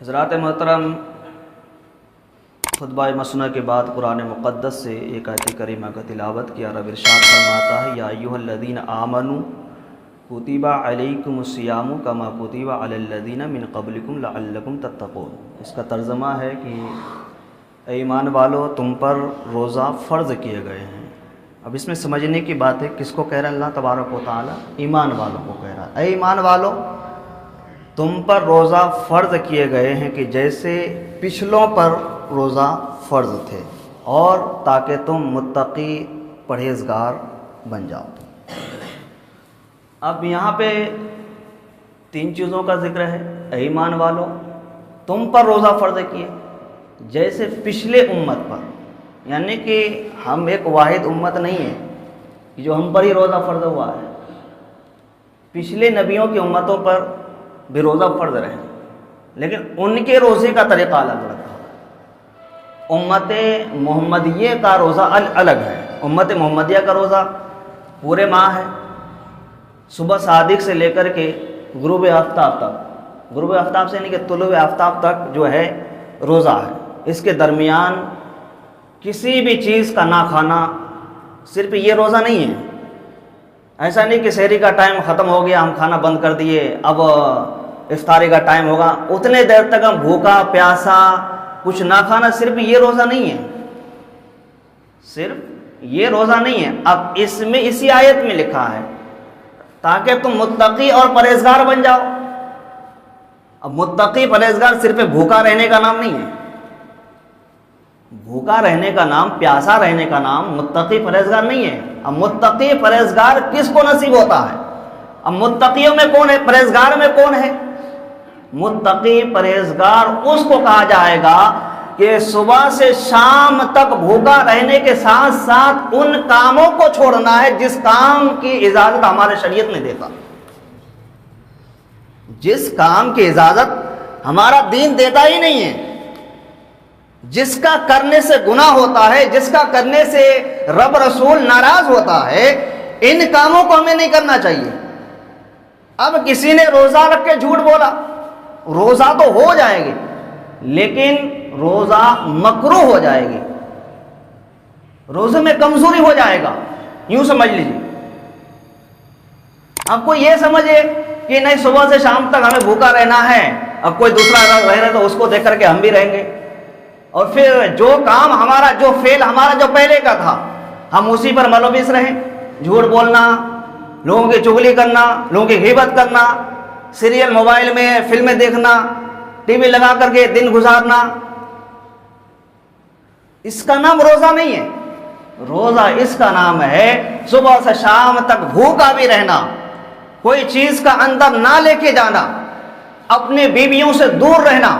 حضرات محترم، خطبہ مسنہ کے بعد قرآن مقدس سے ایک آیت کریمہ کا تلاوت کیا۔ رب ارشاد فرماتا ہے یا ایھا الذین آمنوا کتب علیکم الصیام کما کتب علی الذین من قبلکم لعلکم تتقون۔ اس کا ترجمہ ہے کہ اے ایمان والو، تم پر روزہ فرض کیے گئے ہیں۔ اب اس میں سمجھنے کی بات ہے، کس کو کہہ رہا ہے اللہ تبارک و تعالی؟ ایمان والوں کو کہہ رہا ہے، اے ایمان والو تم پر روزہ فرض کیے گئے ہیں کہ جیسے پچھلوں پر روزہ فرض تھے، اور تاکہ تم متقی پرہیزگار بن جاؤ۔ اب یہاں پہ تین چیزوں کا ذکر ہے۔ اے ایمان والو تم پر روزہ فرض کیے جیسے پچھلے امت پر، یعنی کہ ہم ایک واحد امت نہیں ہے کہ جو ہم پر ہی روزہ فرض ہوا ہے، پچھلے نبیوں کی امتوں پر بھی روزہ فرض رہے، لیکن ان کے روزے کا طریقہ الگ الگ تھا۔ امت محمدیہ کا روزہ الگ ہے۔ امت محمدیہ کا روزہ پورے ماہ ہے، صبح صادق سے لے کر کے غروب آفتاب تک، غروب آفتاب سے یعنی کہ طلوع آفتاب تک جو ہے روزہ ہے۔ اس کے درمیان کسی بھی چیز کا نہ کھانا، صرف یہ روزہ نہیں ہے۔ ایسا نہیں کہ سحری کا ٹائم ختم ہو گیا ہم کھانا بند کر دیے، اب افطاری کا ٹائم ہوگا، اتنے دیر تک ہم بھوکا پیاسا کچھ نہ کھانا، صرف یہ روزہ نہیں ہے، صرف یہ روزہ نہیں ہے۔ اب اس میں اسی آیت میں لکھا ہے تاکہ تم متقی اور پرہیزگار بن جاؤ۔ اب متقی پرہیزگار صرف بھوکا رہنے کا نام نہیں ہے، بھوکا رہنے کا نام، پیاسا رہنے کا نام متقی پرہیزگار نہیں ہے۔ اب متقی پرہیزگار کس کو نصیب ہوتا ہے؟ اب متقیوں میں کون ہے؟ پرہیزگار میں کون ہے؟ متقی پرہیزگار اس کو کہا جائے گا کہ صبح سے شام تک بھوکا رہنے کے ساتھ ساتھ ان کاموں کو چھوڑنا ہے جس کام کی اجازت ہمارے شریعت نے دیتا، جس کام کی اجازت ہمارا دین دیتا ہی نہیں ہے، جس کا کرنے سے گناہ ہوتا ہے، جس کا کرنے سے رب رسول ناراض ہوتا ہے، ان کاموں کو ہمیں نہیں کرنا چاہیے۔ اب کسی نے روزہ رکھ کے جھوٹ بولا، روزہ تو ہو جائے گی لیکن روزہ مکروہ ہو جائے گی، روزے میں کمزوری ہو جائے گا، یوں سمجھ لیجیے۔ اب کوئی یہ سمجھے کہ نہیں صبح سے شام تک ہمیں بھوکا رہنا ہے، اب کوئی دوسرا رہ رہا تو اس کو دیکھ کر کے ہم بھی رہیں گے، اور پھر جو کام ہمارا، جو فعل ہمارا جو پہلے کا تھا ہم اسی پر ملوث رہیں، جھوٹ بولنا، لوگوں کی چغلی کرنا، لوگوں کی غیبت کرنا، سیریل موبائل میں فلمیں دیکھنا، ٹی وی لگا کر کے دن گزارنا، اس کا نام روزہ نہیں ہے۔ روزہ اس کا نام ہے صبح سے شام تک بھوکا بھی رہنا، کوئی چیز کا اندر نہ لے کے جانا، اپنے بیویوں سے دور رہنا،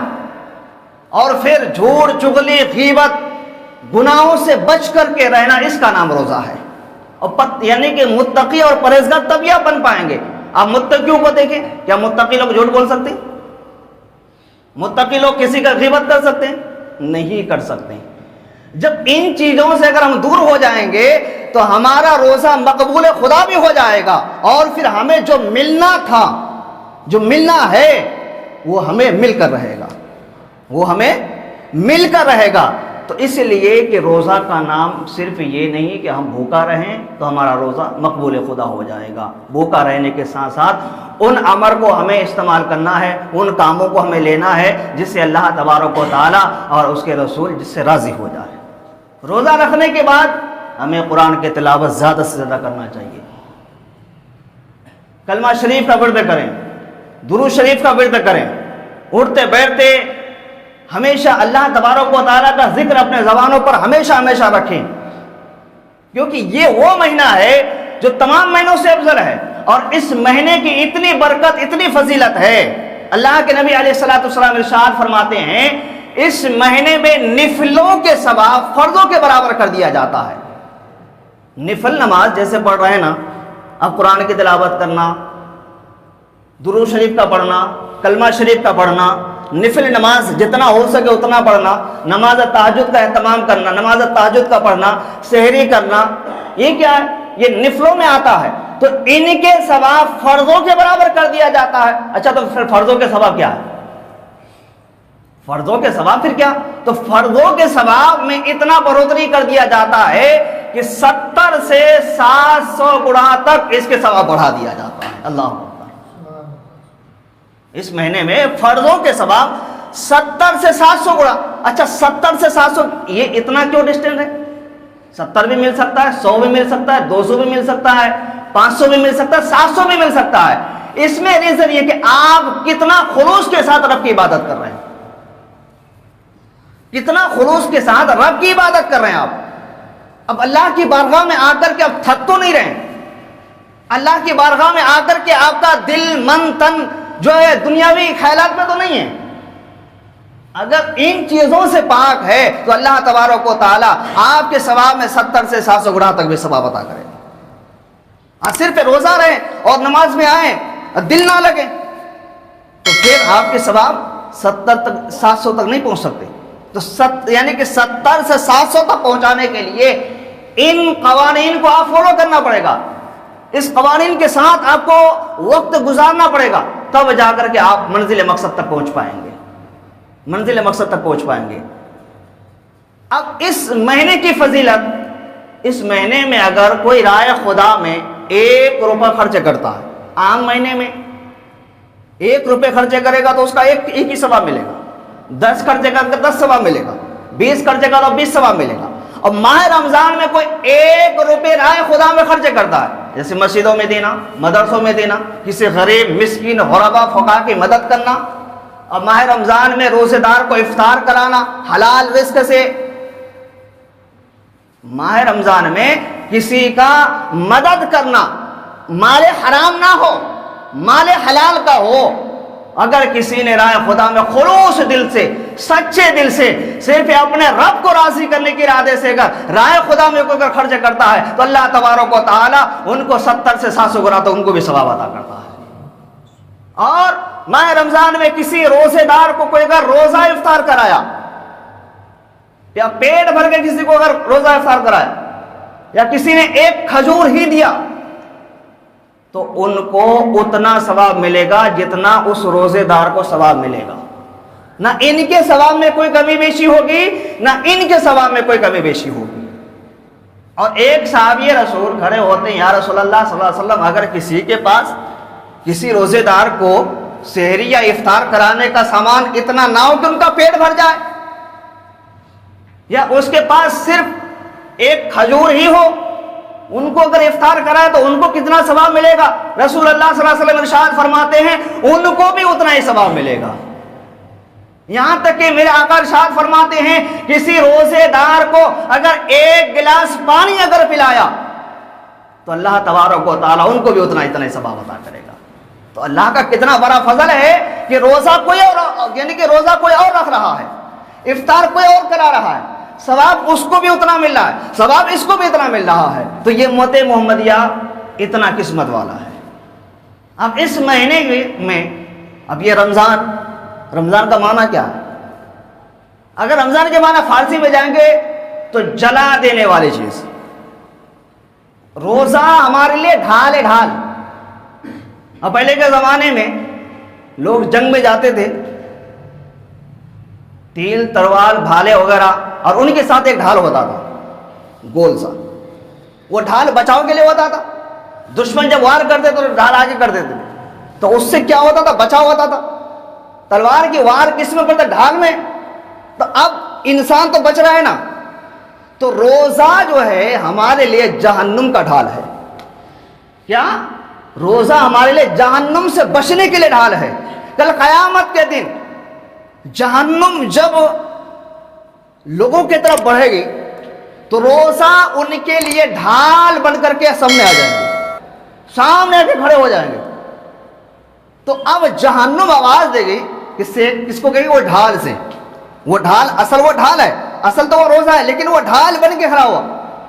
اور پھر جھوٹ چغلی غیبت گناہوں سے بچ کر کے رہنا، اس کا نام روزہ ہے۔ اور یعنی کہ متقی اور پرہیزگار تب یہ بن پائیں گے۔ آپ متقیوں کو دیکھیں، کیا متقی لوگ جھوٹ بول سکتے ہیں؟ متقی لوگ کسی کا غیبت کر سکتے ہیں؟ نہیں کر سکتے۔ جب ان چیزوں سے اگر ہم دور ہو جائیں گے تو ہمارا روزہ مقبول خدا بھی ہو جائے گا، اور پھر ہمیں جو ملنا تھا، جو ملنا ہے، وہ ہمیں مل کر رہے گا، وہ ہمیں مل کر رہے گا۔ تو اس لیے کہ روزہ کا نام صرف یہ نہیں کہ ہم بھوکا رہیں تو ہمارا روزہ مقبول خدا ہو جائے گا۔ بھوکا رہنے کے ساتھ ساتھ ان امر کو ہمیں استعمال کرنا ہے، ان کاموں کو ہمیں لینا ہے جس سے اللہ تبارک و تعالیٰ اور اس کے رسول جس سے راضی ہو جائے۔ روزہ رکھنے کے بعد ہمیں قرآن کی تلاوت زیادہ سے زیادہ کرنا چاہیے، کلمہ شریف کا ورد کریں، درود شریف کا ورد کریں، اٹھتے بیٹھتے ہمیشہ اللہ تبارک و تعالیٰ کا ذکر اپنے زبانوں پر ہمیشہ ہمیشہ رکھیں، کیونکہ یہ وہ مہینہ ہے جو تمام مہینوں سے افضل ہے، اور اس مہینے کی اتنی برکت، اتنی فضیلت ہے۔ اللہ کے نبی علیہ الصلوۃ والسلام ارشاد فرماتے ہیں اس مہینے میں نفلوں کے ثواب فرضوں کے برابر کر دیا جاتا ہے۔ نفل نماز جیسے پڑھ رہے ہیں نا، اب قرآن کی تلاوت کرنا، درود شریف کا پڑھنا، کلمہ شریف کا پڑھنا، نفل نماز جتنا ہو سکے اتنا پڑھنا، نماز تہجد کا اہتمام کرنا، نماز تہجد کا پڑھنا، سحری کرنا، یہ کیا ہے؟ یہ نفلوں میں آتا ہے، تو ان کے ثواب فرضوں کے برابر کر دیا جاتا ہے۔ اچھا تو پھر فرضوں کے ثواب کیا ہے؟ فرضوں کے ثواب پھر کیا؟ تو فرضوں کے ثواب میں اتنا بڑھوتری کر دیا جاتا ہے کہ 70 سے 700 گنا تک اس کے ثواب بڑھا دیا جاتا ہے. اللہ اکبر. اس مہینے میں فرضوں کے ثواب 70 سے 700 گنا. اچھا 70 سے 700 یہ اتنا کیوں ڈسٹینس ہے؟ 70 بھی مل سکتا ہے, 100 بھی مل سکتا ہے, 200 بھی مل سکتا ہے, 500 بھی مل سکتا ہے, 700 بھی مل سکتا ہے. اس میں ریزن یہ کہ آپ کتنا خلوص کے ساتھ رب کی عبادت کر رہے ہیں, کتنا خلوص کے ساتھ رب کی عبادت کر رہے ہیں آپ. اب اللہ کی بارگاہ میں آ کر کے اب تھک تو نہیں رہے, اللہ کی بارگاہ میں آ کر کے آپ کا دل من تن جو ہے دنیاوی خیالات میں تو نہیں ہے. اگر ان چیزوں سے پاک ہے تو اللہ تبارک و تعالی آپ کے ثواب میں 70 سے 700 گنا تک بھی ثواب عطا کرے. صرف روزہ رہیں اور نماز میں آئیں, دل نہ لگے تو پھر آپ کے ثواب 70 تک 700 تک نہیں پہنچ سکتے. تو یعنی کہ 70 سے 700 تک پہنچانے کے لیے ان قوانین کو آپ فالو کرنا پڑے گا, اس قوانین کے ساتھ آپ کو وقت گزارنا پڑے گا, تب جا کر کے آپ منزل مقصد تک پہنچ پائیں گے, منزل مقصد تک پہنچ پائیں گے. اب اس مہینے کی فضیلت, اس مہینے میں اگر کوئی رائے خدا میں 1 روپے خرچ کرتا ہے, عام مہینے میں 1 روپے خرچے کرے گا تو اس کا ایک ہی ثواب ملے گا, 10 خرچے کا 10 ثواب ملے گا, 20 خرچے کا تو 20 ثواب ملے گا. اور ماہ رمضان میں کوئی 1 روپے رائے خدا میں خرچ کرتا ہے, جیسے مسجدوں میں دینا, مدرسوں میں دینا, کسی غریب مسکین غربا فقراء کی مدد کرنا, اور ماہ رمضان میں روزے دار کو افطار کرانا حلال رزق سے. ماہ رمضان میں کسی کا مدد کرنا, مال حرام نہ ہو, مال حلال کا ہو. اگر کسی نے رائے خدا میں خلوص دل سے, سچے دل سے, صرف اپنے رب کو راضی کرنے کے ارادے سے اگر رائے خدا میں کوئی خرچ کرتا ہے تو اللہ تبارک و تعالی ان کو 70 سے 700 گنا تو ان کو بھی ثواب عطا کرتا ہے. اور ماہ رمضان میں کسی روزے دار کو کوئی اگر روزہ افطار کرایا, یا پیٹ بھر کے کسی کو اگر روزہ افطار کرایا, یا کسی نے 1 کھجور ہی دیا, تو ان کو اتنا ثواب ملے گا جتنا اس روزے دار کو ثواب ملے گا. نہ ان کے ثواب میں کوئی کمی بیشی ہوگی, نہ ان کے ثواب میں کوئی کمی بیشی ہوگی. اور ایک صحابی رسول کھڑے ہوتے ہیں, یا رسول اللہ صلی اللہ علیہ وسلم, اگر کسی کے پاس کسی روزے دار کو سحری یا افطار کرانے کا سامان اتنا نہ ہو کہ ان کا پیٹ بھر جائے, یا اس کے پاس صرف 1 کھجور ہی ہو, ان کو اگر افطار کرائے تو ان کو کتنا ثواب ملے گا؟ رسول اللہ صلی اللہ علیہ وسلم ارشاد فرماتے ہیں ان کو بھی اتنا ہی ثواب ملے گا. یہاں تک کہ میرے آقا ارشاد فرماتے ہیں کسی روزے دار کو اگر 1 گلاس پانی اگر پلایا تو اللہ تبارک و تعالیٰ ان کو بھی اتنا ہی ثواب عطا کرے گا. تو اللہ کا کتنا بڑا فضل ہے کہ روزہ کوئی اور, یعنی کہ روزہ کوئی اور رکھ رہا ہے, افطار کوئی اور کرا رہا ہے, ثواب اس کو بھی اتنا مل رہا ہے, ثواب اس کو بھی اتنا مل رہا ہے. تو یہ امت محمدیہ اتنا قسمت والا ہے. اب اس مہینے میں, اب یہ رمضان کا معنی کیا ہے؟ اگر رمضان کے معنی فارسی میں جائیں گے تو جلا دینے والی چیز. روزہ ہمارے لیے ڈھال ہے, ڈھال. اب پہلے کے زمانے میں لوگ جنگ میں جاتے تھے, تیر تلوار بھالے وغیرہ, اور ان کے ساتھ ایک ڈھال ہوتا تھا گول سا, وہ ڈھال بچاؤ کے لیے ہوتا تھا. دشمن جب وار کرتے تو ڈھال آگے کر دیتے تھے, تو اس سے کیا ہوتا تھا؟ بچاؤ ہوتا تھا. تلوار کی وار کس میں پڑتا؟ ڈھال میں. تو اب انسان تو بچ رہا ہے نا, تو روزہ جو ہے ہمارے لیے جہنم کا ڈھال ہے. کیا؟ روزہ ہمارے لیے جہنم سے بچنے کے لیے ڈھال ہے. کل قیامت کے دن جہنم جب لوگوں کی طرف بڑھے گی تو روزہ ان کے لیے ڈھال بن کر کے سامنے آ جائیں گے, سامنے آ کے کھڑے ہو جائیں گے. تو اب جہنم آواز دے گی کس سے؟ کس کو کہے گی؟ وہ ڈھال سے. وہ ڈھال, اصل وہ ڈھال ہے, اصل تو وہ روزہ ہے, لیکن وہ ڈھال بن کے کھڑا ہوا.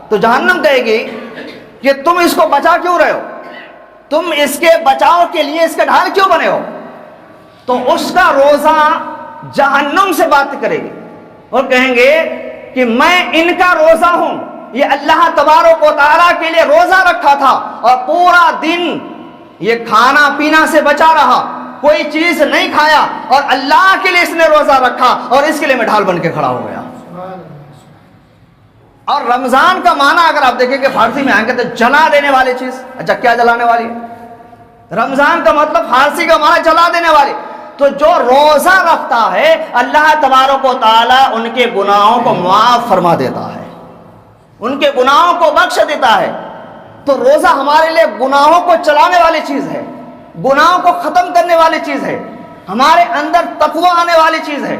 تو جہنم کہے گی کہ تم اس کو بچا کیوں رہے ہو, تم اس کے بچاؤ کے لیے اس کا ڈھال کیوں بنے ہو؟ تو اس کا روزہ جہنم سے بات کرے گی اور کہیں گے کہ میں ان کا روزہ ہوں, یہ اللہ تبارک و تعالیٰ کے لیے روزہ رکھا تھا اور پورا دن یہ کھانا پینا سے بچا رہا, کوئی چیز نہیں کھایا اور اللہ کے لیے اس نے روزہ رکھا اور اس کے لیے میں ڈھال بن کے کھڑا ہو گیا. اور رمضان کا معنی اگر آپ دیکھیں کہ فارسی میں آئیں گے تو جلا دینے والی چیز. اچھا کیا جلانے والی؟ رمضان کا مطلب فارسی کا معنی جلا دینے والی. تو جو روزہ رکھتا ہے اللہ تبارک و تعالیٰ ان کے گناہوں کو معاف فرما دیتا ہے, ان کے گناہوں کو بخش دیتا ہے. تو روزہ ہمارے لیے گناہوں کو چلانے والی چیز ہے, گناہوں کو ختم کرنے والی چیز ہے, ہمارے اندر تقوی آنے والی چیز ہے,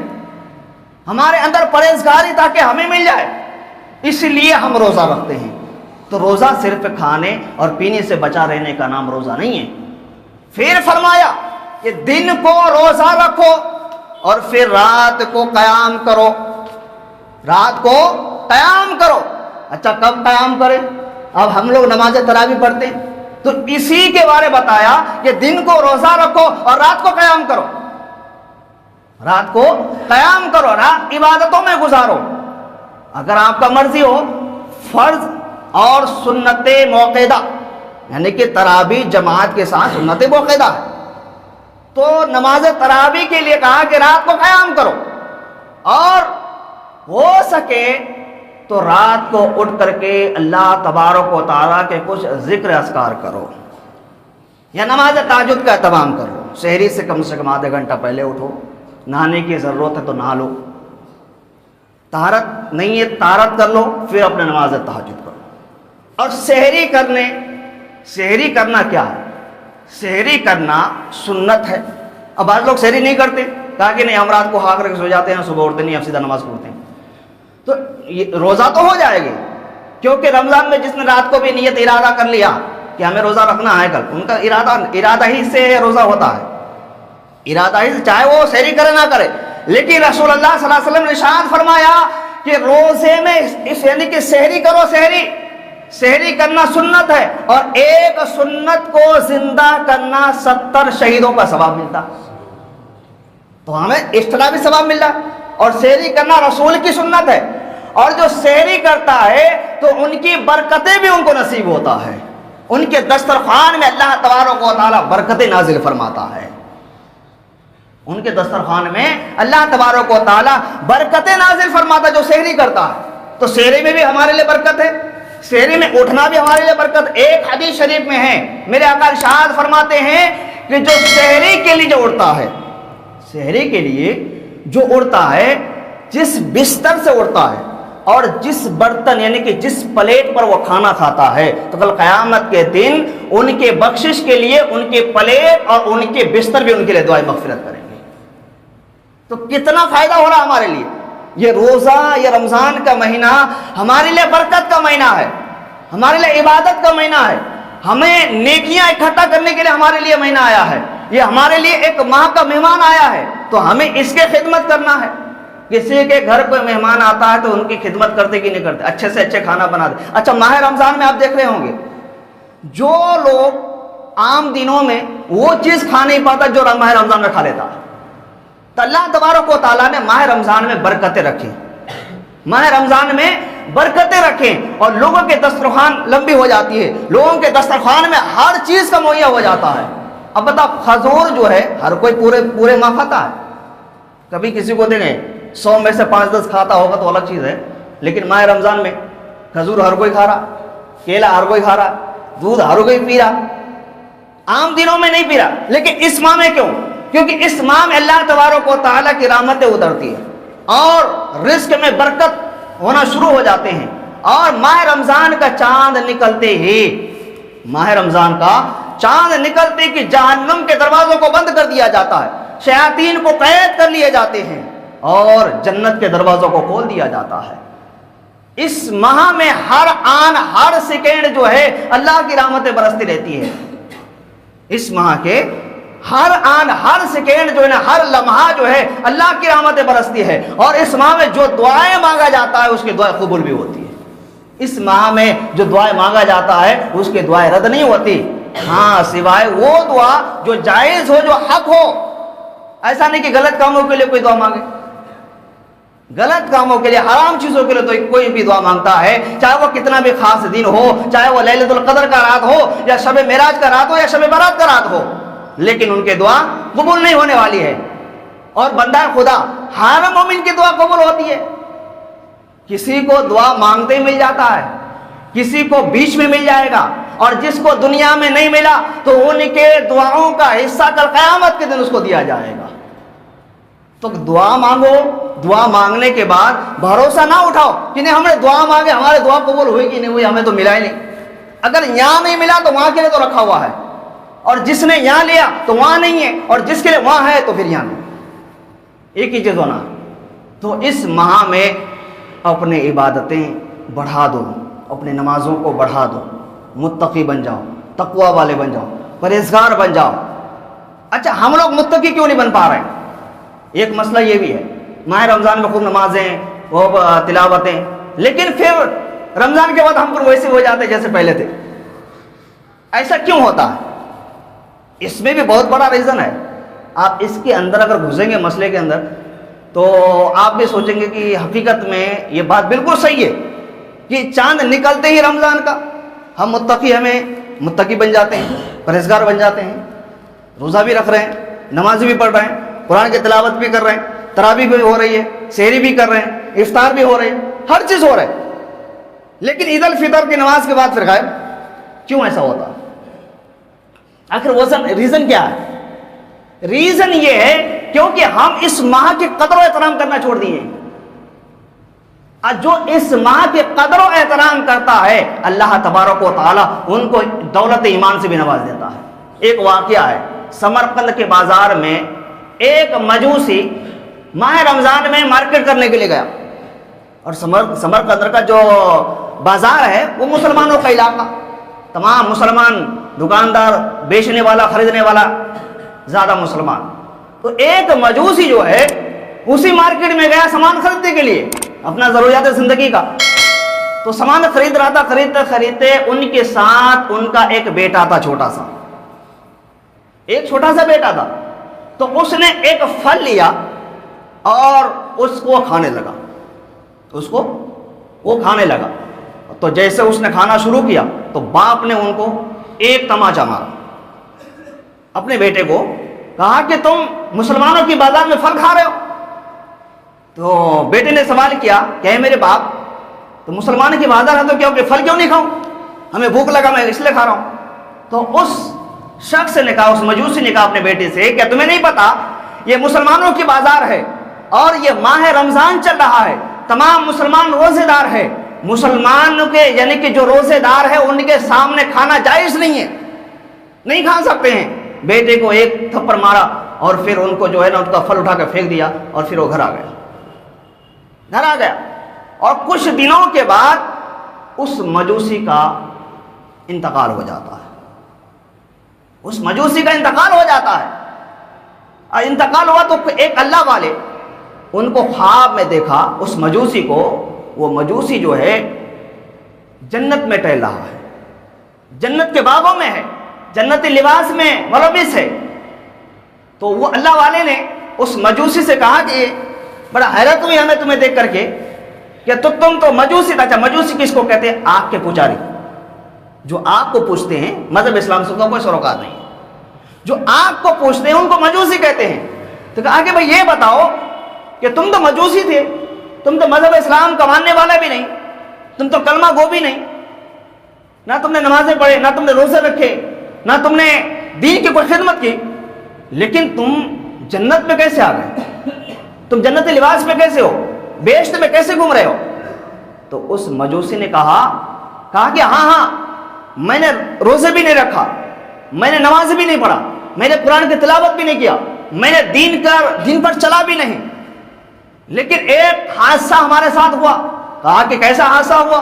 ہمارے اندر پرہیزگاری تاکہ ہمیں مل جائے, اس لیے ہم روزہ رکھتے ہیں. تو روزہ صرف کھانے اور پینے سے بچا رہنے کا نام روزہ نہیں ہے. پھر فرمایا کہ دن کو روزہ رکھو اور پھر رات کو قیام کرو, رات کو قیام کرو. اچھا کب قیام کریں؟ اب ہم لوگ نماز تراویح پڑھتے ہیں تو اسی کے بارے بتایا کہ دن کو روزہ رکھو اور رات کو قیام کرو, رات کو قیام کرو, رات عبادتوں میں گزارو. اگر آپ کا مرضی ہو فرض اور سنت موقعہ یعنی کہ تراویح جماعت کے ساتھ سنت موقعہ ہے تو نماز تراویح کے لیے کہا کہ رات کو قیام کرو, اور ہو سکے تو رات کو اٹھ کر کے اللہ تبارک و تعالیٰ کے کچھ ذکر اذکار کرو یا نماز تہجد کا اہتمام کرو. سحری سے کم آدھا گھنٹہ پہلے اٹھو, نہانے کی ضرورت ہے تو نہا لو, طہارت نہیں ہے طہارت کر لو, پھر اپنے نماز تہجد کرو. اور سحری کرنا کیا ہے؟ سحری کرنا سنت ہے. اب بعض لوگ سحری نہیں کرتے, کہا کہ نہیں ہم رات کو کھا کر کے سو جاتے ہیں, صبح اٹھتے نہیں, اب سیدھا نماز پڑھتے ہیں. تو روزہ تو ہو جائے گی, کیونکہ رمضان میں جس نے رات کو بھی نیت ارادہ کر لیا کہ ہمیں روزہ رکھنا ہے کل, ان کا ارادہ ہی سے روزہ ہوتا ہے, ارادہ ہی سے, چاہے وہ سحری کرے نہ کرے. لیکن رسول اللہ صلی اللہ علیہ وسلم نے ارشاد فرمایا کہ روزے میں یعنی کہ سحری کرو, سحری کرنا سنت ہے, اور ایک سنت کو زندہ کرنا 70 شہیدوں کا ثواب ملتا. تو ہمیں ایکسٹرا بھی ثواب مل رہا ہے, اور سحری کرنا رسول کی سنت ہے, اور جو سحری کرتا ہے تو ان کی برکتیں بھی ان کو نصیب ہوتا ہے, ان کے دسترخوان میں اللہ تبارک و تعالیٰ برکتیں نازل فرماتا ہے, ان کے دسترخوان میں اللہ تبارک و تعالیٰ برکتیں نازل فرماتا ہے جو سحری کرتا ہے. تو سحری میں بھی ہمارے لیے برکت ہے, سحری میں اٹھنا بھی ہمارے لیے برکت. ایک حدیث شریف میں ہے, میرے آقا ارشاد فرماتے ہیں کہ جو سحری کے لیے جو اٹھتا ہے, سحری کے لیے جو اڑتا ہے, جس بستر سے اڑتا ہے اور جس برتن یعنی کہ جس پلیٹ پر وہ کھانا کھاتا ہے, تو کل قیامت کے دن ان کے بخشش کے لیے ان کے پلیٹ اور ان کے بستر بھی ان کے لیے دعائیں مغفرت کریں گے. تو کتنا فائدہ ہو رہا ہمارے لیے. یہ روزہ, یہ رمضان کا مہینہ ہمارے لیے برکت کا مہینہ ہے, ہمارے لیے عبادت کا مہینہ ہے, ہمیں نیکیاں اکٹھا کرنے کے لیے ہمارے لیے مہینہ آیا ہے, یہ ہمارے لیے ایک ماہ کا مہمان آیا ہے, تو ہمیں اس کے خدمت کرنا ہے. کسی کے گھر کوئی مہمان آتا ہے تو ان کی خدمت کرتے کہ نہیں کرتے, اچھے سے اچھے کھانا بنا دے. اچھا ماہ رمضان میں آپ دیکھ رہے ہوں گے جو لوگ عام دنوں میں وہ چیز کھا نہیں پاتا جو ماہ رمضان میں کھا لیتا, تو اللہ تبارک و تعالیٰ نے ماہ رمضان میں برکتیں رکھی, ماہ رمضان میں برکتیں رکھیں, اور لوگوں کے دسترخوان لمبی ہو جاتی ہے, لوگوں کے دسترخوان میں ہر چیز کا مہیا ہو جاتا ہے. اب بتا کھجور جو ہے ہر کوئی پورے ماہ کھاتا ہے, کبھی کسی کو دیکھیں 100 میں سے 5-10 کھاتا ہوگا تو الگ چیز ہے, لیکن ماہ رمضان میں کھجور ہر کوئی کھا رہا, کیلا ہر کوئی کھا رہا, دودھ ہر کوئی پی رہا. عام دنوں میں نہیں پی رہا, لیکن اس ماہ میں کیوں؟ کیونکہ اس ماہ میں اللہ تبارک و تعالیٰ کی رحمتیں اترتی ہیں اور رزق میں برکت ہونا شروع ہو جاتے ہیں. اور ماہ رمضان کا چاند نکلتے ہی, ماہ رمضان کا چاند نکلتے کہ جہنم کے دروازوں کو بند کر دیا جاتا ہے, شیاطین کو قید کر لیے جاتے ہیں, اور جنت کے دروازوں کو کھول دیا جاتا ہے. اس ماہ میں ہر آن ہر سیکنڈ جو ہے اللہ کی رحمتیں برستی رہتی ہے. اس ماہ کے ہر آن ہر سیکنڈ جو ہے نا, ہر لمحہ جو ہے اللہ کی رحمتیں برستی ہے, اور اس ماہ میں جو دعائیں مانگا جاتا ہے اس کی دعائیں قبول بھی ہوتی ہے. اس ماہ میں جو دعائیں مانگا جاتا ہے اس کی دعائیں رد نہیں ہوتی, ہاں سوائے وہ دعا جو جائز ہو, جو حق ہو. ایسا نہیں کہ غلط کاموں کے لیے کوئی دعا مانگے, غلط کاموں کے لیے, حرام چیزوں کے لیے تو کوئی بھی دعا مانگتا ہے, چاہے وہ کتنا بھی خاص دن ہو, چاہے وہ لیلۃ القدر کا رات ہو یا شب معراج کا رات ہو یا شب برات کا رات ہو, لیکن ان کی دعا قبول نہیں ہونے والی ہے. اور بندہ خدا ہر مومن کی دعا قبول ہوتی ہے. کسی کو دعا مانگتے ہی مل جاتا ہے, کسی کو بیچ میں مل جائے گا, اور جس کو دنیا میں نہیں ملا تو ان کے دعاؤں کا حصہ کل قیامت کے دن اس کو دیا جائے گا. تو دعا مانگو, دعا مانگنے کے بعد بھروسہ نہ اٹھاؤ کہ نہیں ہم نے دعا مانگے, ہمارے دعا قبول ہوئی کہ نہیں ہوئی, ہمیں تو ملا ہی نہیں. اگر یہاں نہیں ملا تو وہاں کے لیے تو رکھا ہوا ہے, اور جس نے یہاں لیا تو وہاں نہیں ہے, اور جس کے لیے وہاں ہے تو پھر یہاں نہیں. ایک ہی چیز ہونا. تو اس ماہ میں اپنے عبادتیں بڑھا دو, اپنے نمازوں کو بڑھا دو, متقی بن جاؤ, تقوی والے بن جاؤ, پرہیزگار بن جاؤ. اچھا ہم لوگ متقی کیوں نہیں بن پا رہے ہیں؟ ایک مسئلہ یہ بھی ہے, ماہ رمضان میں خوب نمازیں, وہ تلاوتیں, لیکن پھر رمضان کے بعد ہم پر ویسے ہو جاتے جیسے پہلے تھے. ایسا کیوں ہوتا ہے؟ اس میں بھی بہت بڑا ریزن ہے. آپ اس کے اندر اگر گھسیں گے مسئلے کے اندر تو آپ بھی سوچیں گے کہ حقیقت میں یہ بات بالکل صحیح ہے کہ چاند نکلتے ہی رمضان کا ہم متقی بن جاتے ہیں, پرہیزگار بن جاتے ہیں, روزہ بھی رکھ رہے ہیں, نماز بھی پڑھ رہے ہیں, قرآن کی تلاوت بھی کر رہے ہیں, تراویح بھی ہو رہی ہے, سحری بھی کر رہے ہیں, افطار بھی ہو رہے ہیں, ہر چیز ہو رہا ہے. لیکن عید الفطر کی نماز کے بعد پھر غائب. کیوں ایسا ہوتا؟ آخر ریزن کیا ہے؟ ریزن یہ ہے کیونکہ ہم اس ماہ کی قدر و احترام کرنا چھوڑ دیے. جو اس ماہ کی قدر و احترام کرتا ہے اللہ تبارک و تعالی ان کو دولت ایمان سے بھی نواز دیتا ہے. ایک واقعہ ہے, سمرقند کے بازار میں ایک مجوسی ماہ رمضان میں مارکیٹ کرنے کے لیے گیا, اور سمرقند کا جو بازار ہے وہ مسلمانوں کا علاقہ, تمام مسلمان, دکاندار, بیچنے والا, خریدنے والا زیادہ مسلمان. تو ایک مجوسی جو ہے اسی مارکیٹ میں گیا سامان خریدنے کے لیے, اپنا ضروریات زندگی کا. تو سامان خرید رہا تھا, خریدتے خریدتے ان کے ساتھ ان کا ایک بیٹا تھا, چھوٹا سا, ایک چھوٹا سا بیٹا تھا. تو اس نے ایک پھل لیا اور اس کو کھانے لگا, وہ کھانے لگا. تو جیسے اس نے کھانا شروع کیا تو باپ نے ان کو ایک تماچا مارا, اپنے بیٹے کو کہا کہ تم مسلمانوں کی بازار میں پھل کھا رہے ہو. تو بیٹے نے سوال کیا کہ میرے باپ, تو مسلمان کی بازار ہے تو کیا کہ پھل کیوں نہیں کھاؤں, ہمیں بھوک لگا میں اس لیے کھا رہا ہوں. تو اس شخص نے کہا, اس مجوسی نے کہا اپنے بیٹے سے, کیا تمہیں نہیں پتا یہ مسلمانوں کی بازار ہے اور یہ ماہ رمضان چل رہا ہے, تمام مسلمان روزے دار ہے, مسلمان کے یعنی کہ جو روزے دار ہے ان کے سامنے کھانا جائز نہیں ہے, نہیں کھا سکتے ہیں. بیٹے کو ایک تھپڑ مارا اور پھر ان کو جو ہے نا ان کا پھل اٹھا کے پھینک دیا, اور پھر وہ گھر آ گیا. اور کچھ دنوں کے بعد اس مجوسی کا انتقال ہو جاتا ہے. اس مجوسی کا انتقال ہو جاتا ہے. اور انتقال ہوا تو ایک اللہ والے ان کو خواب میں دیکھا, اس مجوسی کو. وہ مجوسی جو ہے جنت میں ٹہل رہا ہے, جنت کے باغوں میں ہے, جنتی لباس میں ملبس ہے. تو وہ اللہ والے نے اس مجوسی سے کہا کہ بڑا حیرت ہوئی ہمیں تمہیں دیکھ کر کے کہ تم تو مجوسی تھا. اچھا مجوسی کس کو کہتے ہیں؟ آگ کے پجاری, جو آگ کو پوجتے ہیں. مذہب اسلام سے کوئی سروکار نہیں, جو آگ کو پوجتے ہیں ان کو مجوسی کہتے ہیں. تو کہا کہ بھائی یہ بتاؤ کہ تم تو مجوسی تھے, تم تو مذہب اسلام کا ماننے والا بھی نہیں, تم تو کلمہ گو بھی نہیں, نہ تم نے نمازیں پڑھے, نہ تم نے روزے رکھے, نہ تم نے دین کی کوئی خدمت کی, لیکن تم جنت میں کیسے آ گئے؟ تم جنتی لباس میں کیسے ہو؟ بیشت میں کیسے گھوم رہے ہو؟ تو اس مجوسی نے کہا کہ ہاں میں نے روزے بھی نہیں رکھا, میں نے نماز بھی نہیں پڑھا, میں نے قرآن کی تلاوت بھی نہیں کیا, میں نے دین پر چلا بھی نہیں, لیکن ایک حادثہ ہمارے ساتھ ہوا. کہا کہ کیسا حادثہ ہوا؟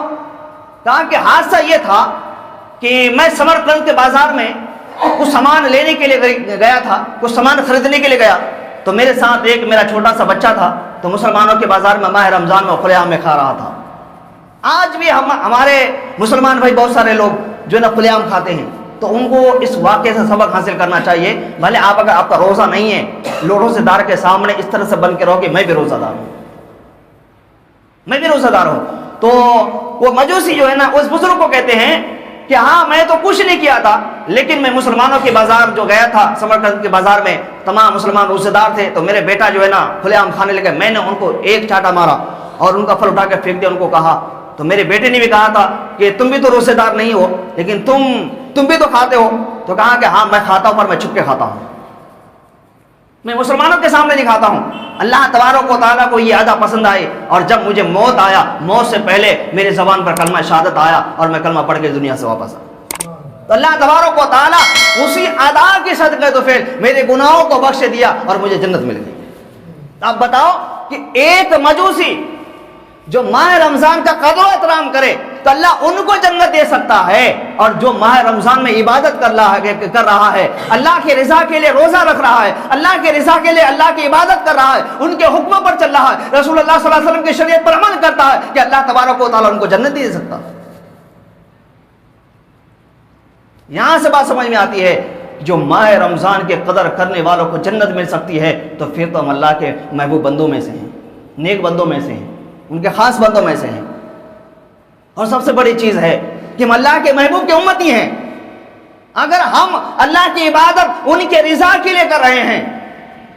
کہا کہ حادثہ یہ تھا کہ میں سمرقند کے بازار میں کچھ سامان لینے کے لیے گیا تھا, کچھ سامان خریدنے کے لیے گیا. تو میرے ساتھ ایک میرا چھوٹا سا بچہ تھا, تو مسلمانوں کے بازار میں ماہ رمضان میں کھلے عام میں کھا رہا تھا. آج بھی ہمارے مسلمان بھائی بہت سارے لوگ جو نا کھلے عام کھاتے ہیں. تو ان کو اس واقعے سے سبق حاصل کرنا چاہیے. بھلے اگر آپ کا روزہ نہیں ہے, روزے دار کے سامنے اس طرح سے بن کے رہو کہ میں بھی روزہ دار ہوں, میں بھی روزہ دار ہوں. تو وہ مجوسی جو ہے نا اس بزرگ کو کہتے ہیں کہ ہاں میں تو کچھ نہیں کیا تھا، لیکن میں مسلمانوں کے بازار جو گیا تھا، سمرقند کے بازار میں تمام مسلمان روزے دار تھے، تو میرے بیٹا جو ہے نا کھلے عام کھانے لگے، میں نے ان کو ایک چاٹا مارا اور ان کا پھل اٹھا کے پھینک دیا، ان کو کہا، تو میرے بیٹے نے بھی کہا تھا کہ تم بھی تو روزے دار نہیں ہو لیکن تم بھی تو کھاتے ہو، تو کہا کہ ہاں میں کھاتا ہوں پر میں چھپ کے کھاتا ہوں، میں مسلمانوں کے سامنے نہیں کھاتا ہوں۔ اللہ تبارک و تعالیٰ کو یہ ادا پسند آئی، اور جب مجھے موت آیا، موت سے پہلے میرے زبان پر کلمہ شہادت آیا اور میں کلمہ پڑھ کے دنیا سے واپس آیا، تو اللہ تبارک و تعالیٰ اسی ادا کے صدقے تو پھر میرے گناہوں کو بخش دیا اور مجھے جنت مل گئی۔ اب بتاؤ کہ ایک مجوسی جو ماہ رمضان کا قدر و احترام کرے تو اللہ ان کو جنت دے سکتا ہے، اور جو ماہ رمضان میں عبادت کر رہا ہے، اللہ کے رضا کے لیے روزہ رکھ رہا ہے، اللہ کے رضا کے لیے اللہ کی عبادت کر رہا ہے، ان کے حکموں پر چل رہا ہے، رسول اللہ صلی اللہ علیہ وسلم کی شریعت پر عمل کرتا ہے، کہ اللہ تبارک و تعالیٰ ان کو جنت دے سکتا ہے۔ یہاں سے بات سمجھ میں آتی ہے، جو ماہ رمضان کے قدر کرنے والوں کو جنت مل سکتی ہے، تو پھر تو ہم اللہ کے محبوب بندوں میں سے ہیں، نیک بندوں میں سے ہیں، ان کے خاص بندوں میں سے ہیں۔ اور سب سے بڑی چیز ہے کہ ہم اللہ کے محبوب کے امتی ہیں۔ اگر ہم اللہ کی عبادت ان کے رضا کے لیے کر رہے ہیں،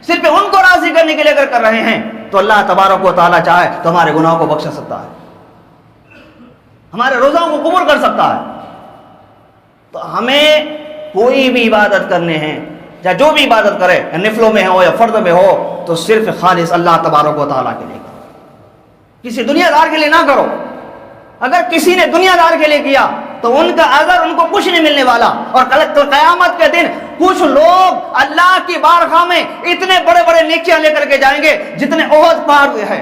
صرف ان کو راضی کرنے کے لیے اگر کر رہے ہیں، تو اللہ تبارک و تعالیٰ چاہے تو ہمارے گناہوں کو بخش سکتا ہے، ہمارے روزوں کو قبول کر سکتا ہے۔ تو ہمیں کوئی بھی عبادت کرنے ہیں، یا جو بھی عبادت کرے، نفلوں میں ہو یا فرد میں ہو، تو صرف خالص اللہ تبارک و تعالیٰ کے لیے کرو، کسی دنیا دار کے لیے نہ کرو۔ اگر کسی نے دنیا دار کے لیے کیا تو ان کا اجر ان کو کچھ نہیں ملنے والا، اور کل قیامت کے دن کچھ لوگ اللہ کی بارگاہ میں اتنے بڑے بڑے نیکیاں لے کر کے جائیں گے جتنے احد پہاڑ ہے،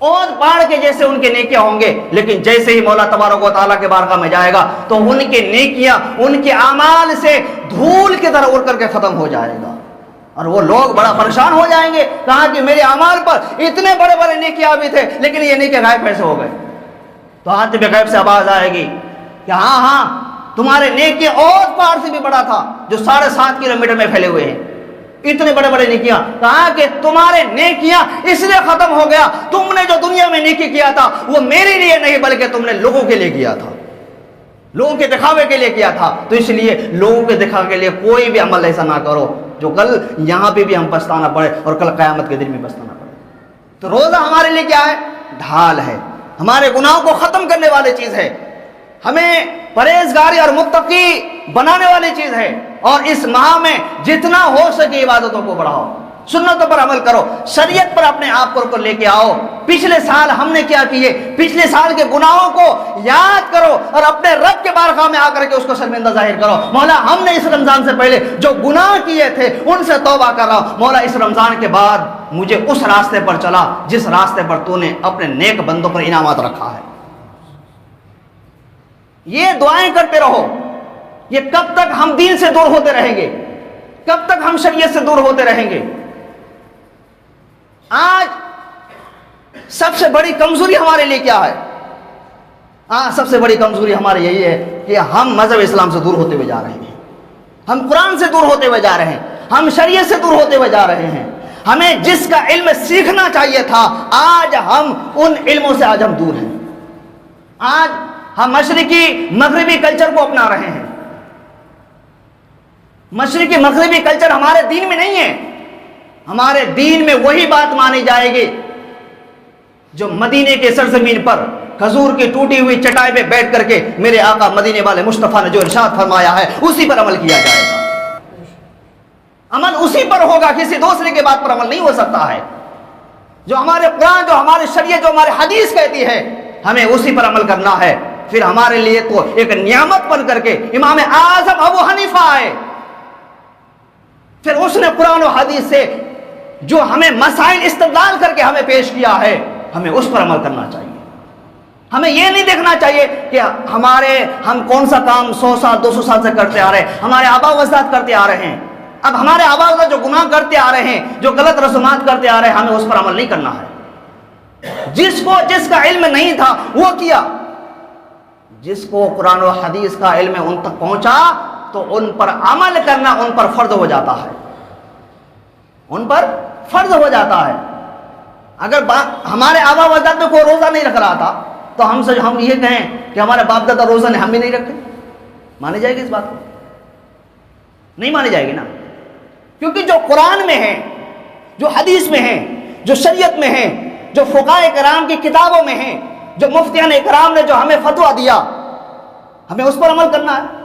احد پہاڑ کے جیسے ان کے نیکیاں ہوں گے، لیکن جیسے ہی مولا تبارک و تعالیٰ کے بارگاہ میں جائے گا تو ان کے نیکیاں ان کے اعمال سے دھول کی طرح اڑ کر کے ختم ہو جائے گا، اور وہ لوگ بڑا پریشان ہو جائیں گے، کہا کہ میرے اعمال پر اتنے بڑے بڑے نیکیاں بھی تھے لیکن یہ نیکیاں غائب کیسے ہو گئے؟ تو ہاتھ پہ غیب سے آواز آئے گی کہ ہاں تمہارے نیکیاں اور پہاڑ سے بھی بڑا تھا جو 7.5 کلومیٹر میں پھیلے ہوئے ہیں، اتنے بڑے بڑے نیکیاں۔ کہا کہ تمہارے نیکیاں اس لیے ختم ہو گیا، تم نے جو دنیا میں نیکی کیا تھا وہ میرے لیے نہیں بلکہ تم نے لوگوں کے لیے کیا تھا، لوگوں کے دکھاوے کے لیے کیا تھا، تو اس لیے لوگوں کے دکھاوے کے لیے کوئی بھی عمل ایسا نہ کرو جو کل یہاں پہ بھی ہم پچھتانا پڑے اور کل قیامت کے دن میں پچھتانا پڑے۔ تو روزہ ہمارے لیے کیا ہے؟ ڈھال ہے، ہمارے گناہوں کو ختم کرنے والی چیز ہے، ہمیں پرہیزگاری اور متقی بنانے والی چیز ہے، اور اس ماہ میں جتنا ہو سکے عبادتوں کو بڑھاؤ، سنتوں پر عمل کرو، شریعت پر اپنے آپ کو لے کے آؤ۔ پچھلے سال ہم نے کیا کیے، پچھلے سال کے گناہوں کو یاد کرو اور اپنے رب کے بارگاہ میں آ کر کے اس کو شرمندہ ظاہر کرو، مولا ہم نے اس رمضان سے پہلے جو گناہ کیے تھے ان سے توبہ کر رہا ہوں، مولا اس رمضان کے بعد مجھے اس راستے پر چلا جس راستے پر تو نے اپنے نیک بندوں پر انعامات رکھا ہے۔ یہ دعائیں کرتے رہو۔ یہ کب تک ہم دین سے دور ہوتے رہیں گے؟ کب تک ہم شریعت سے دور ہوتے رہیں گے؟ آج سب سے بڑی کمزوری ہمارے لیے کیا ہے؟ سب سے بڑی کمزوری ہماری یہی ہے کہ ہم مذہب اسلام سے دور ہوتے ہوئے جا رہے ہیں، ہم قرآن سے دور ہوتے ہوئے جا رہے ہیں، ہم شریعت سے دور ہوتے ہوئے جا رہے ہیں۔ ہمیں جس کا علم سیکھنا چاہیے تھا آج ہم ان علموں سے آج ہم دور ہیں۔ آج ہم مشرقی مغربی کلچر کو اپنا رہے ہیں۔ مشرقی مغربی کلچر ہمارے دین میں نہیں ہے۔ ہمارے دین میں وہی بات مانی جائے گی جو مدینے کے سرزمین پر کھجور کی ٹوٹی ہوئی چٹائی پہ بیٹھ کر کے میرے آقا مدینے والے مصطفیٰ نے جو ارشاد فرمایا ہے اسی پر عمل کیا جائے گا۔ عمل اسی پر ہوگا، کسی دوسرے کے بات پر عمل نہیں ہو سکتا ہے۔ جو ہمارے قرآن، جو ہماری شریعت، جو ہماری حدیث کہتی ہے ہمیں اسی پر عمل کرنا ہے۔ پھر ہمارے لیے تو ایک نعمت بن کر کے امام اعظم ابو حنیفہ آئے، پھر اس نے قرآن و حدیث سے جو ہمیں مسائل استدلال کر کے ہمیں پیش کیا ہے ہمیں اس پر عمل کرنا چاہیے۔ ہمیں یہ نہیں دیکھنا چاہیے کہ ہم کون سا کام 100 سال 200 سال سے کرتے آ رہے ہیں، ہمارے آبا و اجداد کرتے آ رہے ہیں، اب ہمارے آبا و اجداد جو گناہ کرتے آ رہے ہیں، جو غلط رسومات کرتے آ رہے ہیں، ہمیں اس پر عمل نہیں کرنا ہے۔ جس کا علم نہیں تھا وہ کیا، جس کو قرآن و حدیث کا علم ان تک پہنچا تو ان پر عمل کرنا ان پر فرض ہو جاتا ہے، ان پر فرض ہو جاتا ہے۔ اگر ہمارے آبا و اجداد میں کوئی روزہ نہیں رکھ رہا تھا تو ہم یہ کہیں کہ ہمارے باپ دادا روزہ نہیں، ہم بھی نہیں رکھتے، مانی جائے گی اس بات کو؟ نہیں مانی جائے گی نا، کیونکہ جو قرآن میں ہے، جو حدیث میں ہے، جو شریعت میں ہے، جو فقہاء کرام کی کتابوں میں ہے، جو مفتیان کرام نے جو ہمیں فتویٰ دیا، ہمیں اس پر عمل کرنا ہے،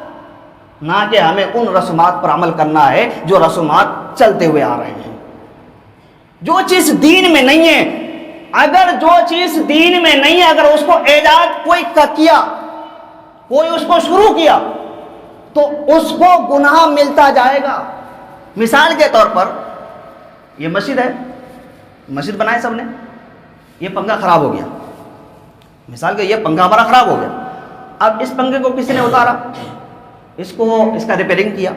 نہ کہ ہمیں ان رسومات پر عمل کرنا ہے جو رسومات چلتے ہوئے آ رہے ہیں۔ جو چیز دین میں نہیں ہے، اگر جو چیز دین میں نہیں ہے، اگر اس کو ایجاد کوئی کیا، کوئی اس کو شروع کیا، تو اس کو گناہ ملتا جائے گا۔ مثال کے طور پر یہ مسجد ہے، مسجد بنائے سب نے، یہ پنکھا خراب ہو گیا، مثال کے یہ پنکھا ہمارا خراب ہو گیا، اب اس پنکھے کو کسی نے اتارا، اس کا ریپیئرنگ کیا،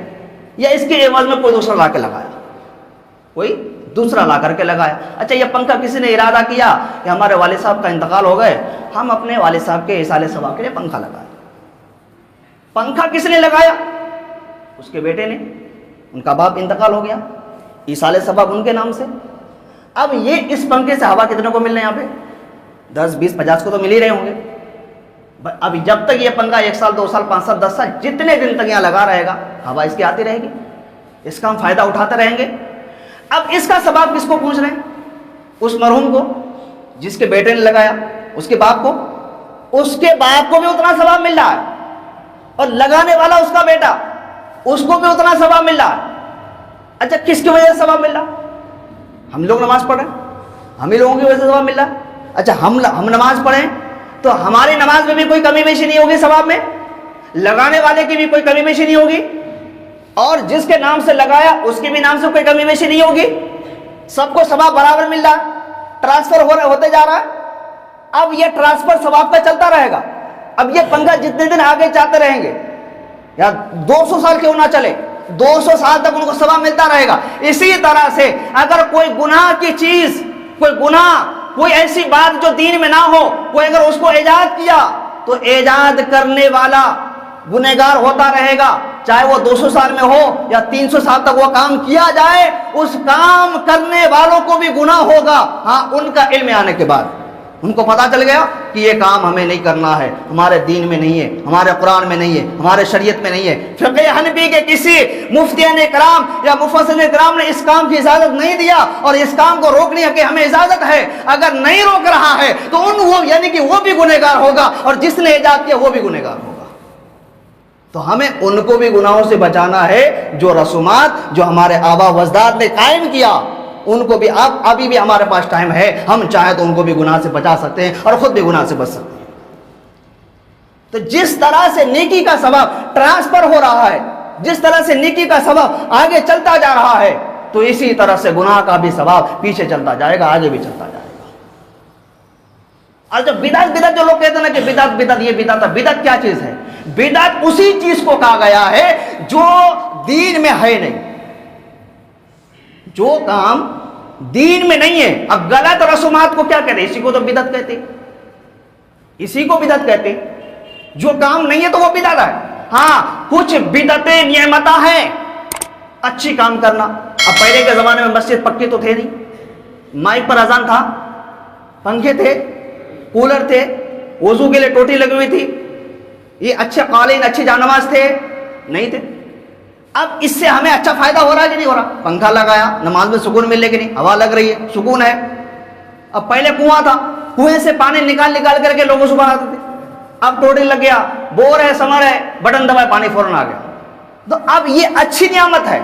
یا اس کے عوض میں کوئی دوسرا لا کے لگایا، کوئی دوسرا لا کر کے لگایا۔ اچھا، یہ پنکھا کسی نے ارادہ کیا کہ ہمارے والد صاحب کا انتقال ہو گئے، ہم اپنے والد صاحب کے ایصال ثواب کے لیے پنکھا لگائے۔ پنکھا کس نے لگایا؟ اس کے بیٹے نے، ان کا باپ انتقال ہو گیا، ایصال ثواب ان کے نام سے۔ اب یہ اس پنکھے سے ہوا کتنے کو مل رہے ہیں؟ یہاں پہ 10 20 50 کو تو مل ہی رہے ہوں گے۔ اب جب تک یہ پنکھا 1 سال 2 سال 5 سال 10 سال جتنے دن تک یہاں لگا رہے گا، ہوا اس کی آتی رہے گی، اس کا ہم فائدہ اٹھاتے رہیں گے۔ اب اس کا ثواب کس کو پہنچ رہے ہیں؟ اس مرحوم کو، جس کے بیٹے نے لگایا، اس کے باپ کو، اس کے باپ کو بھی اتنا ثواب مل رہا ہے، اور لگانے والا اس کا بیٹا، اس کو بھی اتنا ثواب مل رہا ہے۔ اچھا، کس کی وجہ سے ثواب مل رہا؟ ہم لوگ نماز پڑھ رہے ہیں، ہم ہی لوگوں کی وجہ سے ثواب مل رہا ہے۔ اچھا، ہم نماز پڑھیں تو ہماری نماز میں بھی کوئی کمی بیشی نہیں ہوگی ثواب میں، لگانے والے کی بھی کوئی کمی بیشی نہیں ہوگی، اور جس کے نام سے لگایا اس کے بھی نام سے کوئی کمی بیشی نہیں ہوگی، سب کو ثواب برابر مل رہا ہے، ٹرانسفر ہوتے جا رہا ہے۔ اب یہ ٹرانسفر ثواب کا چلتا رہے گا۔ اب یہ پنکھا جتنے دن آگے چاہتے رہیں گے، یا 200 سال کیوں نہ چلے، 200 سال تک ان کو ثواب ملتا رہے گا۔ اسی طرح سے اگر کوئی گناہ کی چیز، کوئی گناہ، کوئی ایسی بات جو دین میں نہ ہو، کوئی اگر اس کو ایجاد کیا، تو ایجاد کرنے والا گنہگار ہوتا رہے گا، چاہے وہ 200 سال میں ہو یا 300 سال تک وہ کام کیا جائے، اس کام کرنے والوں کو بھی گناہ ہوگا۔ ہاں، ان کا علم آنے کے بعد ان کو پتا چل گیا کہ یہ کام ہمیں نہیں کرنا ہے، ہمارے دین میں نہیں ہے، ہمارے قرآن میں نہیں ہے، ہمارے شریعت میں نہیں ہے۔ فقہ حنفی کے کسی مفتیان کرام یا مفسرین کرام نے اس کام کی اجازت نہیں دیا، اور اس کام کو روک لیا کہ ہمیں اجازت ہے، اگر نہیں روک رہا ہے تو یعنی کہ وہ بھی گنہگار ہوگا، اور جس نے ایجاد کیا وہ بھی گنہگار ہوگا۔ تو ہمیں ان کو بھی گناہوں سے بچانا ہے، جو رسومات جو ہمارے آبا و اجداد نے قائم کیا، ان کو بھی ابھی بھی ہمارے پاس ٹائم ہے، ہم چاہیں تو ان کو بھی گناہ سے بچا سکتے ہیں، اور خود بھی گناہ سے بچ سکتے ہیں۔ تو جس طرح سے نیکی کا ثواب ٹرانسفر ہو رہا ہے، جس طرح سے نیکی کا ثواب آگے چلتا جا رہا ہے، تو اسی طرح سے گناہ کا بھی ثواب پیچھے چلتا جائے گا، آگے بھی چلتا جائے گا۔ اور جب بدعت جو لوگ کہتے ہیں نا کہ بدعت یہ بدعت ہے، بدعت کیا چیز ہے؟ بدعت اسی چیز کو کہا گیا ہے جو دین میں ہے نہیں، جو کام دین میں نہیں ہے۔ اب غلط رسومات کو کیا کہتے ہیں؟ اسی کو تو بدعت کہتے ہیں، اسی کو بدعت کہتے ہیں۔ جو کام نہیں ہے تو وہ بدعت ہے۔ ہاں، کچھ بدعتیں نعمتہ ہیں، اچھی کام کرنا۔ اب پہلے کے زمانے میں مسجد پکی تو تھے نہیں، مائک پر اذان تھا، پنکھے تھے، کولر تھے، وضو کے لیے ٹوٹی لگی ہوئی تھی، یہ اچھے قالین، اچھے جانماز تھے نہیں تھے۔ اب اس سے ہمیں اچھا فائدہ ہو رہا ہے کہ نہیں ہو رہا؟ پنکھا لگایا، نماز میں سکون ملے کہ نہیں؟ ہوا لگ رہی ہے، سکون ہے۔ اب پہلے کنواں تھا، کنویں سے پانی نکال کر کے لوگوں صبح آتے تھے، اب ٹوٹی لگ گیا، بور ہے، سمر ہے، بٹن دبائے پانی فوراً آ گیا۔ تو اب یہ اچھی نعمت ہے،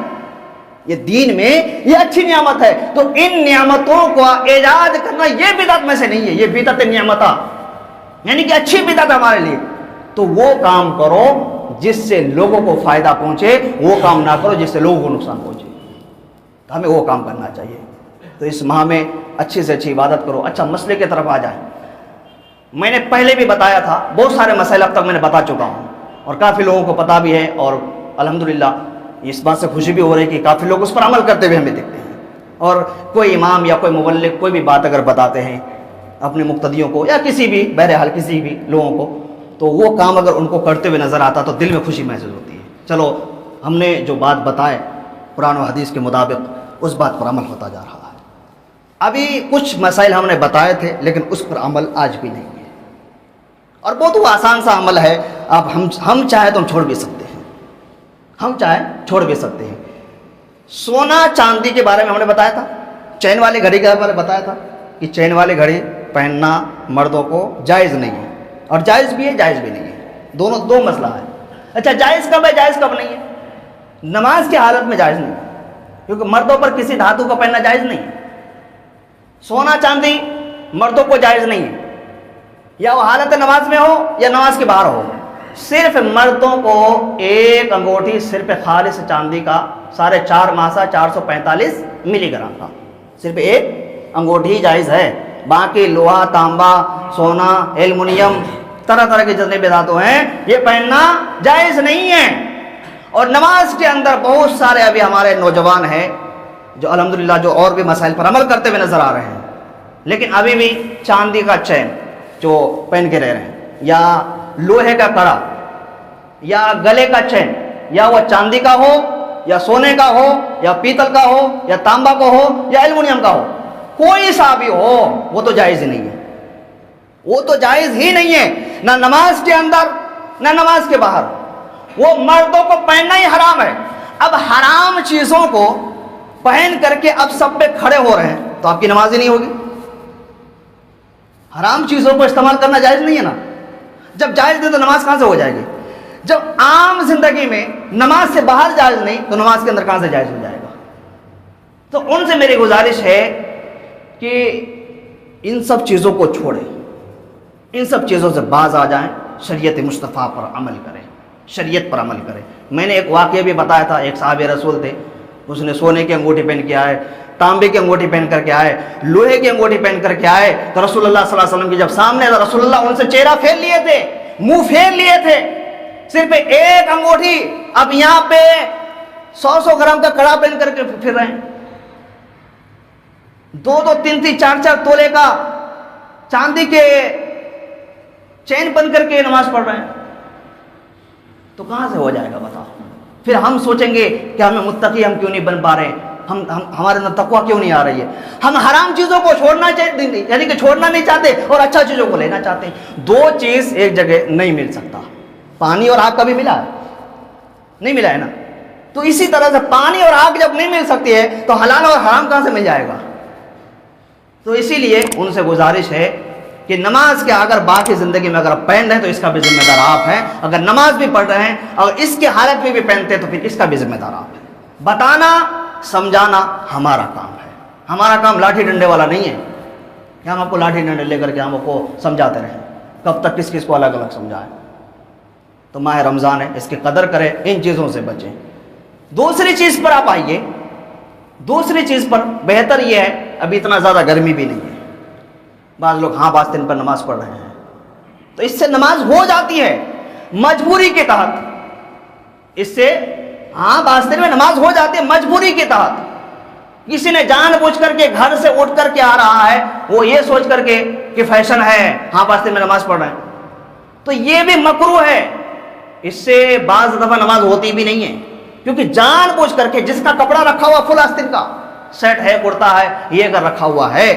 یہ دین میں یہ اچھی نعمت ہے۔ تو ان نعمتوں کو ایجاد کرنا یہ بدعت میں سے نہیں ہے، یہ بدعت نعمتہ، یعنی کہ اچھی بدعت ہمارے لیے۔ تو وہ کام کرو جس سے لوگوں کو فائدہ پہنچے، وہ کام نہ کرو جس سے لوگوں کو نقصان پہنچے۔ تو ہمیں وہ کام کرنا چاہیے۔ تو اس ماہ میں اچھی سے اچھی عبادت کرو۔ اچھا، مسئلے کی طرف آ جائیں۔ میں نے پہلے بھی بتایا تھا، بہت سارے مسائل اب تک میں نے بتا چکا ہوں، اور کافی لوگوں کو پتہ بھی ہے، اور الحمدللہ اس بات سے خوشی بھی ہو رہی ہے کہ کافی لوگ اس پر عمل کرتے ہوئے ہمیں دیکھتے ہیں۔ اور کوئی امام یا کوئی مبلغ کوئی بھی بات اگر بتاتے ہیں اپنے مقتدیوں کو یا کسی بھی، بہرحال کسی بھی لوگوں کو، تو وہ کام اگر ان کو کرتے ہوئے نظر آتا تو دل میں خوشی محسوس ہوتی ہے۔ چلو، ہم نے جو بات بتائے قرآن و حدیث کے مطابق اس بات پر عمل ہوتا جا رہا ہے۔ ابھی کچھ مسائل ہم نے بتائے تھے لیکن اس پر عمل آج بھی نہیں ہے، اور بہت وہ آسان سا عمل ہے، آپ ہم چاہے تو ہم چھوڑ بھی سکتے ہیں۔ ہم چاہیں چھوڑ بھی سکتے ہیں. سونا چاندی کے بارے میں ہم نے بتایا تھا, چین والی گھڑی کے بارے میں بتایا تھا کہ چین والی گھڑی پہننا مردوں کو جائز نہیں ہے, اور جائز بھی ہے جائز بھی نہیں ہے, دونوں دو مسئلہ ہے. اچھا جائز کب ہے جائز کب نہیں ہے؟ نماز کی حالت میں جائز نہیں, کیونکہ مردوں پر کسی دھاتو کا پہننا جائز نہیں ہے. سونا چاندی مردوں کو جائز نہیں ہے, یا وہ حالت نماز میں ہو یا نماز کے باہر ہو. صرف مردوں کو ایک انگوٹھی صرف خالص چاندی کا 4.5 ماسا 445 ملی گرام کا صرف ایک انگوٹھی جائز ہے. باقی لوہا, تانبا, سونا, ایلومینیم, طرح طرح کے جتنے بھی دھاتو ہیں یہ پہننا جائز نہیں ہے. اور نماز کے اندر بہت سارے ابھی ہمارے نوجوان ہیں جو الحمدللہ جو اور بھی مسائل پر عمل کرتے ہوئے نظر آ رہے ہیں, لیکن ابھی بھی چاندی کا چین جو پہن کے رہ رہے ہیں, یا لوہے کا کڑا, یا گلے کا چین, یا وہ چاندی کا ہو یا سونے کا ہو یا پیتل کا ہو یا تانبا کا ہو یا ایلومینیم کا ہو, کوئی سا بھی ہو وہ تو جائز ہی نہیں ہے. وہ تو جائز ہی نہیں ہے, نہ نماز کے اندر نہ نماز کے باہر. وہ مردوں کو پہننا ہی حرام ہے. اب حرام چیزوں کو پہن کر کے اب سب پہ کھڑے ہو رہے ہیں تو آپ کی نماز ہی نہیں ہوگی. حرام چیزوں کو استعمال کرنا جائز نہیں ہے نا. جب جائز نہیں تو نماز کہاں سے ہو جائے گی؟ جب عام زندگی میں نماز سے باہر جائز نہیں تو نماز کے اندر کہاں سے جائز ہو جائے گا؟ تو ان سے میری گزارش ہے کہ ان سب چیزوں کو چھوڑیں, ان سب چیزوں سے باز آ جائیں, شریعت مصطفیٰ پر عمل کریں, شریعت پر عمل کریں. میں نے ایک واقعہ بھی بتایا تھا, ایک صحابی رسول تھے, اس نے سونے کی انگوٹھی پہن کے آئے, تانبے کی انگوٹھی پہن کر کے آئے, لوہے کی انگوٹھی پہن کر کے آئے, تو رسول اللہ صلی اللہ علیہ وسلم کی جب سامنے رسول اللہ ان سے چہرہ پھیر لیے تھے, منہ پھیر لیے تھے, صرف ایک انگوٹھی. اب یہاں پہ 100 گرام کا کڑا پہن کر کے پھر رہے ہیں, 2 3 4 تولے کا چاندی کے چین بن کر کے نماز پڑھ رہے ہیں, تو کہاں سے ہو جائے گا بتاؤ؟ پھر ہم سوچیں گے کہ ہمیں متقی ہم کیوں نہیں بن پا رہے, ہمارے اندر تقویٰ کیوں نہیں آ رہی ہے. ہم حرام چیزوں کو چھوڑنا چاہتے, یعنی کہ چھوڑنا نہیں چاہتے, اور اچھا چیزوں کو لینا چاہتے ہیں. دو چیز ایک جگہ نہیں مل سکتا. پانی اور آگ کبھی ملا ہے؟ نہیں ملا ہے نا. تو اسی طرح سے پانی اور آگ جب نہیں مل سکتی ہے تو حلال اور حرام کہاں سے مل جائے گا؟ تو اسی لیے ان سے گزارش ہے کہ نماز کے اگر باقی زندگی میں اگر پہن رہے ہیں تو اس کا بھی ذمہ دار آپ ہیں. اگر نماز بھی پڑھ رہے ہیں اور اس کے حالت میں بھی پہنتے ہیں تو پھر اس کا بھی ذمہ دار آپ ہیں. بتانا سمجھانا ہمارا کام ہے. ہمارا کام لاٹھی ڈنڈے والا نہیں ہے کہ ہم آپ کو لاٹھی ڈنڈے لے کر کے ہم آپ کو سمجھاتے رہیں. کب تک کس کس کو الگ الگ سمجھائیں؟ تو ماہ رمضان ہے, اس کی قدر کریں, ان چیزوں سے بچیں. دوسری چیز پر آپ آئیے. دوسری چیز پر بہتر یہ ہے, ابھی اتنا زیادہ گرمی بھی نہیں ہے, بعض لوگ ہاں بعض دن پر نماز پڑھ رہے ہیں, تو اس سے نماز ہو جاتی ہے مجبوری کے تحت. اس سے ہاں بعض دن میں نماز ہو جاتی ہے مجبوری کے تحت. کسی نے جان بوجھ کر کے گھر سے اٹھ کر کے آ رہا ہے, وہ یہ سوچ کر کے کہ فیشن ہے, ہاں بعض دن میں نماز پڑھ رہے ہیں, تو یہ بھی مکروہ ہے. اس سے بعض دفعہ نماز ہوتی بھی نہیں ہے, کیونکہ جان بوجھ کر کے جس کا کپڑا رکھا ہوا فل آستین کا سیٹ ہے, کرتا ہے, یہ اگر رکھا ہوا ہے,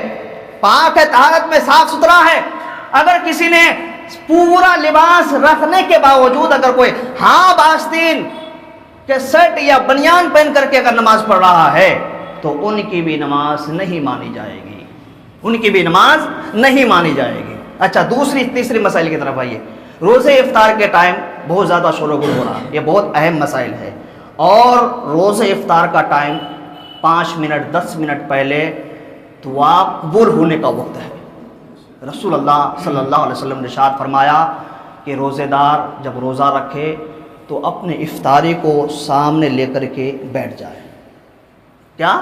پاک ہے, طہارت میں صاف ستھرا ہے, اگر کسی نے پورا لباس رکھنے کے باوجود اگر کوئی ہاں آستین کے سیٹ یا بنیان پہن کر کے اگر نماز پڑھ رہا ہے تو ان کی بھی نماز نہیں مانی جائے گی, ان کی بھی نماز نہیں مانی جائے گی. اچھا تیسری مسائل کی طرف آئیے. روزے افطار کے ٹائم بہت زیادہ شور و گل ہو رہا ہے, یہ بہت اہم مسائل ہے. اور روزے افطار کا ٹائم 5 منٹ 10 منٹ پہلے دعا قبول ہونے کا وقت ہے. رسول اللہ صلی اللہ علیہ وسلم نے ارشاد فرمایا کہ روزے دار جب روزہ رکھے تو اپنے افطاری کو سامنے لے کر کے بیٹھ جائے. کیا؟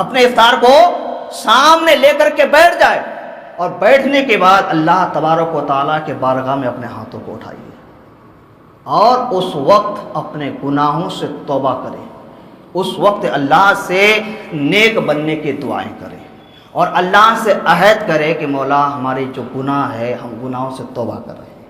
اپنے افطار کو سامنے لے کر کے بیٹھ جائے, اور بیٹھنے کے بعد اللہ تبارک و تعالیٰ کے بارگاہ میں اپنے ہاتھوں کو اٹھائیے, اور اس وقت اپنے گناہوں سے توبہ کرے. اس وقت اللہ سے نیک بننے کی دعائیں کرے, اور اللہ سے عہد کرے کہ مولا ہماری جو گناہ ہے ہم گناہوں سے توبہ کر رہے ہیں,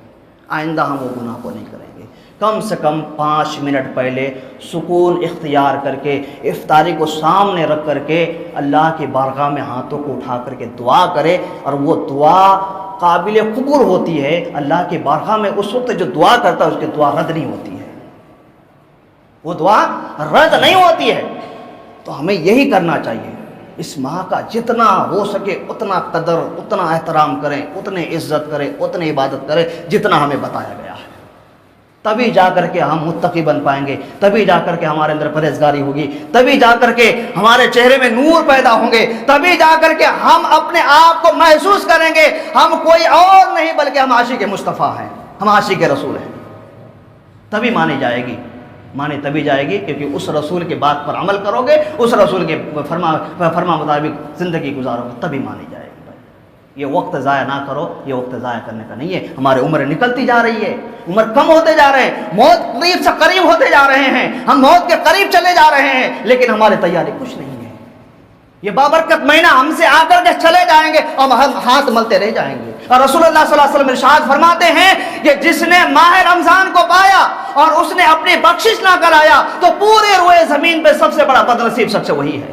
آئندہ ہم وہ گناہ کو نہیں کریں گے. کم سے کم 5 منٹ پہلے سکون اختیار کر کے افطاری کو سامنے رکھ کر کے اللہ کی بارگاہ میں ہاتھوں کو اٹھا کر کے دعا کرے, اور وہ دعا قابل قبول ہوتی ہے. اللہ کی بارگاہ میں اس وقت جو دعا کرتا ہے اس کی دعا رد نہیں ہوتی ہے, وہ دعا رد نہیں ہوتی ہے۔ تو ہمیں یہی کرنا چاہیے، اس ماہ کا جتنا ہو سکے اتنا قدر، اتنا احترام کریں، اتنے عزت کریں، اتنے عبادت کریں جتنا ہمیں بتایا گیا ہے۔ تبھی جا کر کے ہم متقی بن پائیں گے، تبھی جا کر کے ہمارے اندر پرہیزگاری ہوگی، تبھی جا کر کے ہمارے چہرے میں نور پیدا ہوں گے، تبھی جا کر کے ہم اپنے آپ کو محسوس کریں گے ہم کوئی اور نہیں بلکہ ہم عاشق مصطفیٰ ہیں، ہم عاشق رسول ہیں۔ تبھی مانی جائے گی، مانی تبھی جائے گی کیونکہ اس رسول کے بات پر عمل کرو گے، اس رسول کے فرما مطابق زندگی گزارو گے، تبھی مانی جائے گی۔ یہ وقت ضائع نہ کرو، یہ وقت ضائع کرنے کا نہیں ہے۔ ہماری عمر نکلتی جا رہی ہے، عمر کم ہوتے جا رہے ہیں، موت قریب سے قریب ہوتے جا رہے ہیں، ہم موت کے قریب چلے جا رہے ہیں، لیکن ہماری تیاری کچھ نہیں ہے۔ یہ بابرکت مہینہ ہم سے آ کر کے چلے جائیں گے اور ہم ہاتھ ملتے رہ جائیں گے۔ اور رسول اللہ صلی اللہ علیہ وسلم ارشاد فرماتے ہیں کہ جس نے ماہ رمضان کو پایا اور اس نے اپنی بخشش نہ کرایا تو پورے روئے زمین پہ سب سے بڑا بدنصیب شخص وہی ہے۔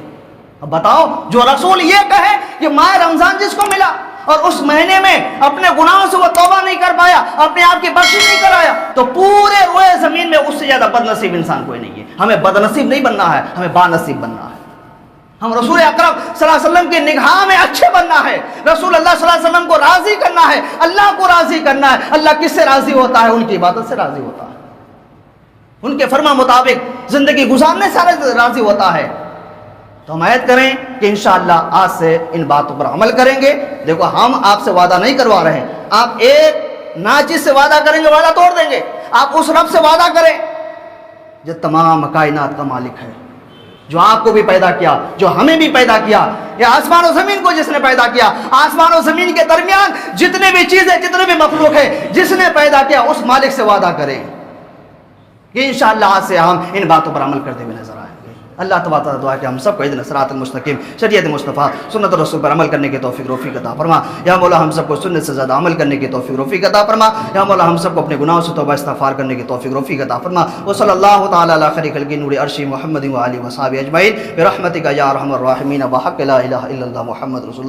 اب بتاؤ، جو رسول یہ کہے کہ ماہ رمضان جس کو ملا اور اس مہینے میں اپنے گناہوں سے وہ توبہ نہیں کر پایا، اپنے آپ کی بخشش نہیں کرایا، تو پورے روئے زمین میں اس سے زیادہ بدنصیب انسان کوئی نہیں ہے۔ ہمیں بدنصیب نہیں بننا ہے، ہمیں بانصیب بننا ہے۔ ہم رسول اکرم صلی اللہ علیہ وسلم کی نگاہ میں اچھے بننا ہے، رسول اللہ صلی اللہ علیہ وسلم کو راضی کرنا ہے، اللہ کو راضی کرنا ہے۔ اللہ کس سے راضی ہوتا ہے؟ ان کی عبادت سے راضی ہوتا ہے، ان کے فرما مطابق زندگی گزارنے سے راضی ہوتا ہے۔ تو ہم عہد کریں کہ انشاءاللہ آج سے ان باتوں پر عمل کریں گے۔ دیکھو، ہم آپ سے وعدہ نہیں کروا رہے ہیں، آپ ایک ناچیز سے وعدہ کریں گے، وعدہ توڑ دیں گے۔ آپ اس رب سے وعدہ کریں جو تمام کائنات کا مالک ہے، جو آپ کو بھی پیدا کیا، جو ہمیں بھی پیدا کیا، یا آسمان و زمین کو جس نے پیدا کیا، آسمان و زمین کے درمیان جتنے بھی چیزیں، جتنے بھی مخلوق ہے، جس نے پیدا کیا اس مالک سے وعدہ کریں کہ انشاءاللہ آج سے ہم ان باتوں پر عمل کرتے ہوئے نظر آئیں گے۔ اللہ تبارک و تعالیٰ دعا کہ ہم سب کو اہدنا الصراط المستقیم، شریعت مصطفیٰ سنت رسول پر عمل کرنے کی توفیق رفیق عطا فرما۔ یا مولا ہم سب کو سنت سے زیادہ عمل کرنے کی توفیق رفیق عطا فرما۔ یا مولا ہم سب کو اپنے گناہوں سے توبہ استغفار کرنے کی توفیق رفیق عطا فرما۔ وصلی اللہ تعالیٰ علی خیر خلق نور عرش محمد و آلہ و صحبہ اجمعین برحمتک یا ارحم الراحمین بحق لا الہ الا اللہ محمد رسول اللہ۔